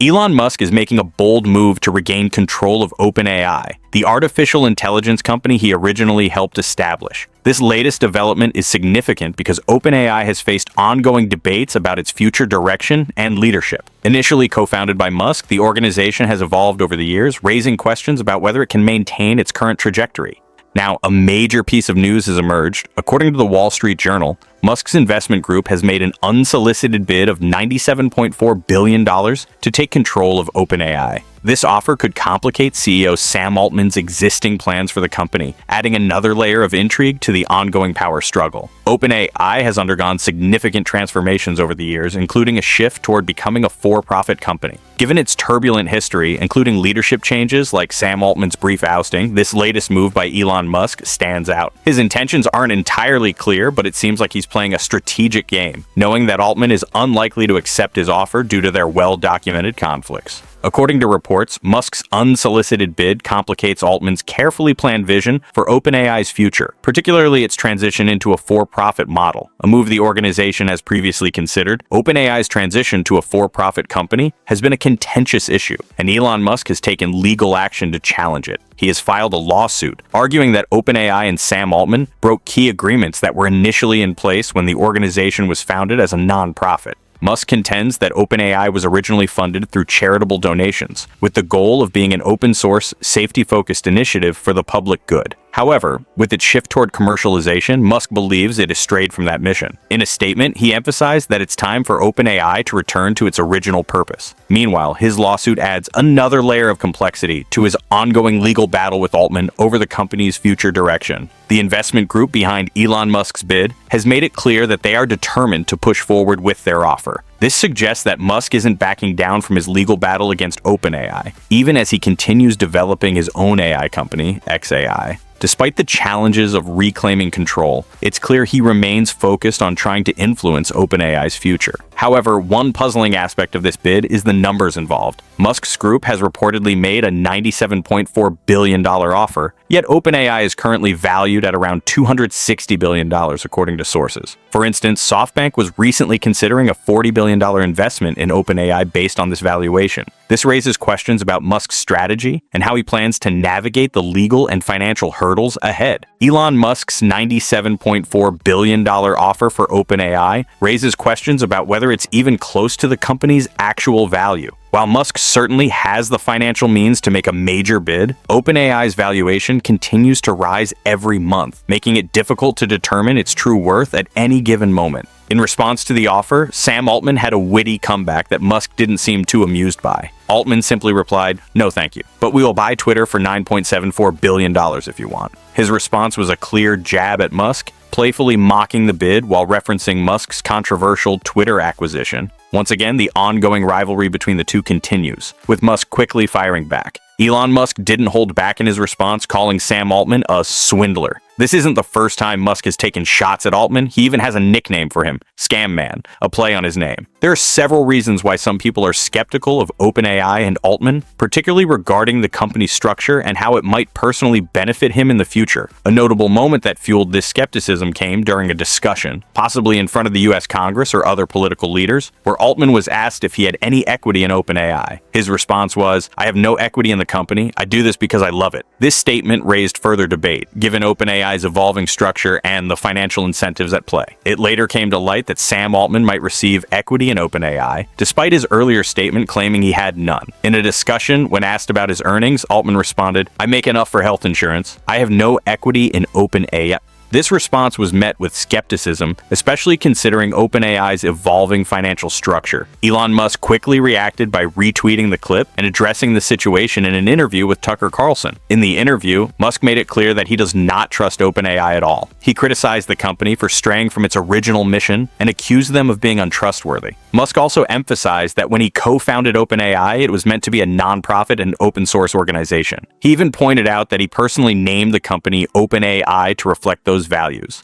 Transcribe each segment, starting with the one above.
Elon Musk is making a bold move to regain control of OpenAI, the artificial intelligence company he originally helped establish. This latest development is significant because OpenAI has faced ongoing debates about its future direction and leadership. Initially co-founded by Musk, the organization has evolved over the years, raising questions about whether it can maintain its current trajectory. Now, a major piece of news has emerged. According to the Wall Street Journal, Musk's investment group has made an unsolicited bid of $97.4 billion to take control of OpenAI. This offer could complicate CEO Sam Altman's existing plans for the company, adding another layer of intrigue to the ongoing power struggle. OpenAI has undergone significant transformations over the years, including a shift toward becoming a for-profit company. Given its turbulent history, including leadership changes like Sam Altman's brief ousting, this latest move by Elon Musk stands out. His intentions aren't entirely clear, but it seems like he's playing a strategic game, knowing that Altman is unlikely to accept his offer due to their well-documented conflicts. According to reports, Musk's unsolicited bid complicates Altman's carefully planned vision for OpenAI's future, particularly its transition into a for-profit model, a move the organization has previously considered. OpenAI's transition to a for-profit company has been a contentious issue, and Elon Musk has taken legal action to challenge it. He has filed a lawsuit, arguing that OpenAI and Sam Altman broke key agreements that were initially in place when the organization was founded as a non-profit. Musk contends that OpenAI was originally funded through charitable donations, with the goal of being an open-source, safety-focused initiative for the public good. However, with its shift toward commercialization, Musk believes it has strayed from that mission. In a statement, he emphasized that it's time for OpenAI to return to its original purpose. Meanwhile, his lawsuit adds another layer of complexity to his ongoing legal battle with Altman over the company's future direction. The investment group behind Elon Musk's bid has made it clear that they are determined to push forward with their offer. This suggests that Musk isn't backing down from his legal battle against OpenAI, even as he continues developing his own AI company, xAI. Despite the challenges of reclaiming control, it's clear he remains focused on trying to influence OpenAI's future. However, one puzzling aspect of this bid is the numbers involved. Musk's group has reportedly made a $97.4 billion offer, yet OpenAI is currently valued at around $260 billion, according to sources. For instance, SoftBank was recently considering a $40 billion investment in OpenAI based on this valuation. This raises questions about Musk's strategy and how he plans to navigate the legal and financial hurdles ahead. Elon Musk's $97.4 billion offer for OpenAI raises questions about whether it's even close to the company's actual value. While Musk certainly has the financial means to make a major bid, OpenAI's valuation continues to rise every month, making it difficult to determine its true worth at any given moment. In response to the offer, Sam Altman had a witty comeback that Musk didn't seem too amused by. Altman simply replied, "No thank you, but we will buy Twitter for $9.74 billion if you want." His response was a clear jab at Musk, playfully mocking the bid while referencing Musk's controversial Twitter acquisition. Once again, the ongoing rivalry between the two continues, with Musk quickly firing back. Elon Musk didn't hold back in his response, calling Sam Altman a swindler. This isn't the first time Musk has taken shots at Altman. He even has a nickname for him, Scam Man, a play on his name. There are several reasons why some people are skeptical of OpenAI and Altman, particularly regarding the company's structure and how it might personally benefit him in the future. A notable moment that fueled this skepticism came during a discussion, possibly in front of the US Congress or other political leaders, where Altman was asked if he had any equity in OpenAI. His response was, "I have no equity in the company. I do this because I love it." This statement raised further debate, given OpenAI's evolving structure and the financial incentives at play. It later came to light that Sam Altman might receive equity in OpenAI, despite his earlier statement claiming he had none. In a discussion, when asked about his earnings, Altman responded, "I make enough for health insurance. I have no equity in OpenAI." This response was met with skepticism, especially considering OpenAI's evolving financial structure. Elon Musk quickly reacted by retweeting the clip and addressing the situation in an interview with Tucker Carlson. In the interview, Musk made it clear that he does not trust OpenAI at all. He criticized the company for straying from its original mission and accused them of being untrustworthy. Musk also emphasized that when he co-founded OpenAI, it was meant to be a non-profit and open-source organization. He even pointed out that he personally named the company OpenAI to reflect those values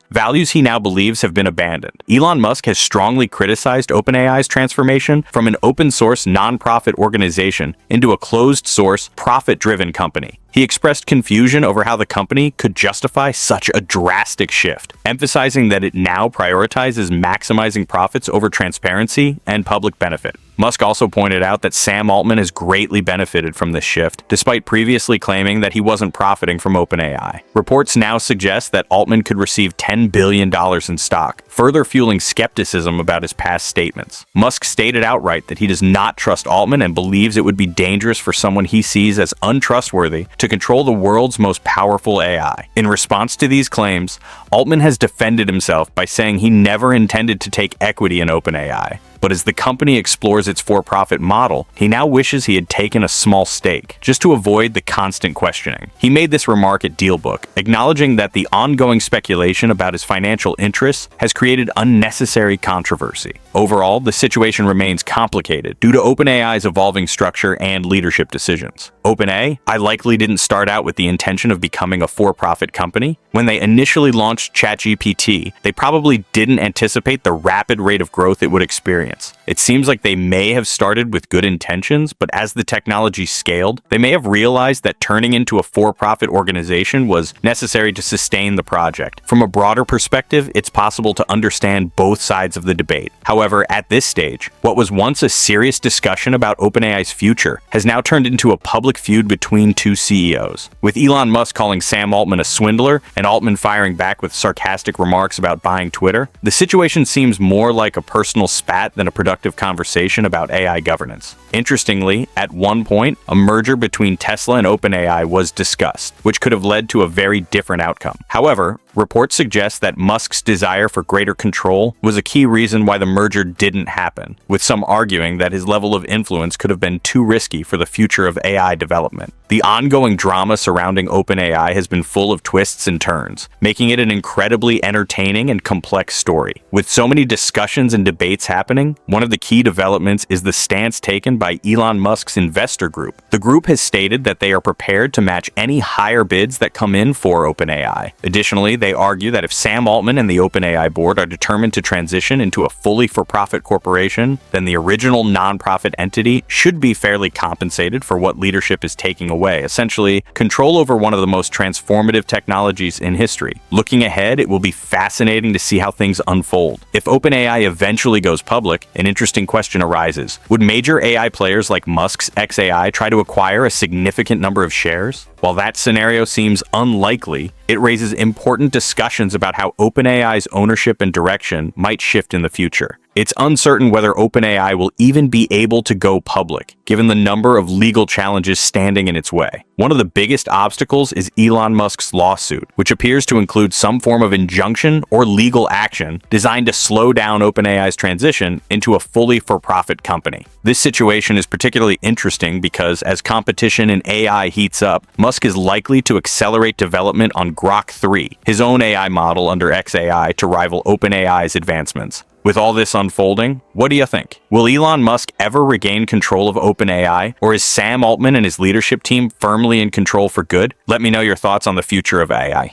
he now believes have been abandoned. Elon Musk has strongly criticized OpenAI's transformation from an open-source non-profit organization into a closed-source, profit-driven company. He expressed confusion over how the company could justify such a drastic shift, emphasizing that it now prioritizes maximizing profits over transparency and public benefit. Musk also pointed out that Sam Altman has greatly benefited from this shift, despite previously claiming that he wasn't profiting from OpenAI. Reports now suggest that Altman could receive $10 billion in stock, further fueling skepticism about his past statements. Musk stated outright that he does not trust Altman and believes it would be dangerous for someone he sees as untrustworthy to control the world's most powerful AI. In response to these claims, Altman has defended himself by saying he never intended to take equity in OpenAI. But as the company explores its for-profit model, he now wishes he had taken a small stake, just to avoid the constant questioning. He made this remark at DealBook, acknowledging that the ongoing speculation about his financial interests has created unnecessary controversy. Overall, the situation remains complicated due to OpenAI's evolving structure and leadership decisions. OpenAI likely didn't start out with the intention of becoming a for-profit company. When they initially launched ChatGPT, they probably didn't anticipate the rapid rate of growth it would experience. It seems like they may have started with good intentions, but as the technology scaled, they may have realized that turning into a for-profit organization was necessary to sustain the project. From a broader perspective, it's possible to understand both sides of the debate. However, at this stage, what was once a serious discussion about OpenAI's future has now turned into a public feud between two CEOs. With Elon Musk calling Sam Altman a swindler and Altman firing back with sarcastic remarks about buying Twitter, the situation seems more like a personal spat than a productive conversation about AI governance. Interestingly, at one point, a merger between Tesla and OpenAI was discussed, which could have led to a very different outcome. However, reports suggest that Musk's desire for greater control was a key reason why the merger didn't happen, with some arguing that his level of influence could have been too risky for the future of AI development. The ongoing drama surrounding OpenAI has been full of twists and turns, making it an incredibly entertaining and complex story. With so many discussions and debates happening, one of the key developments is the stance taken by Elon Musk's investor group. The group has stated that they are prepared to match any higher bids that come in for OpenAI. Additionally, they argue that if Sam Altman and the OpenAI board are determined to transition into a fully for-profit corporation, then the original non-profit entity should be fairly compensated for what leadership is taking away, essentially control over one of the most transformative technologies in history. Looking ahead, it will be fascinating to see how things unfold. If OpenAI eventually goes public, an interesting question arises. Would major AI players like Musk's xAI try to acquire a significant number of shares? While that scenario seems unlikely, it raises important discussions about how OpenAI's ownership and direction might shift in the future. It's uncertain whether OpenAI will even be able to go public, given the number of legal challenges standing in its way. One of the biggest obstacles is Elon Musk's lawsuit, which appears to include some form of injunction or legal action designed to slow down OpenAI's transition into a fully for-profit company. This situation is particularly interesting because as competition in AI heats up, Musk is likely to accelerate development on Grok 3, his own AI model under xAI, to rival OpenAI's advancements. With all this unfolding, what do you think? Will Elon Musk ever regain control of OpenAI, or is Sam Altman and his leadership team firmly in control for good? Let me know your thoughts on the future of AI.